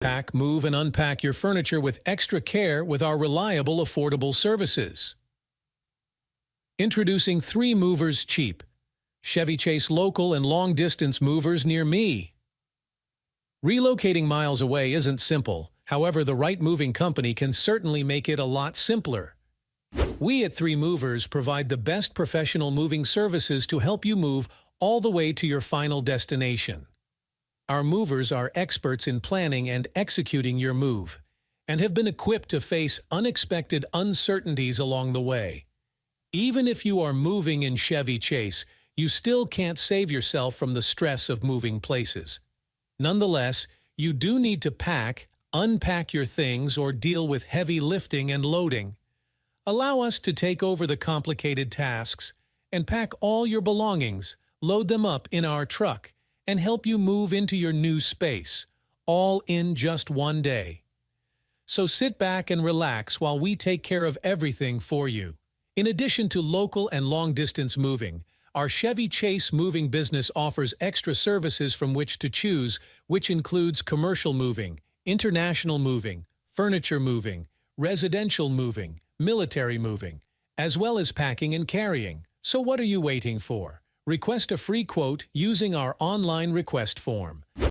Pack, move, and unpack your furniture with extra care with our reliable, affordable services. Introducing 3 Movers Cheap. Chevy Chase local and long-distance movers near me. Relocating miles away isn't simple. However, the right moving company can certainly make it a lot simpler. We at 3 Movers provide the best professional moving services to help you move all the way to your final destination. Our movers are experts in planning and executing your move, and have been equipped to face unexpected uncertainties along the way. Even if you are moving in Chevy Chase, you still can't save yourself from the stress of moving places. Nonetheless, you do need to pack, unpack your things, or deal with heavy lifting and loading. Allow us to take over the complicated tasks and pack all your belongings, load them up in our truck, and help you move into your new space, all in just one day. So sit back and relax while we take care of everything for you. In addition to local and long-distance moving, our Chevy Chase moving business offers extra services from which to choose, which includes commercial moving, international moving, furniture moving, residential moving, military moving, as well as packing and carrying. So what are you waiting for? Request a free quote using our online request form.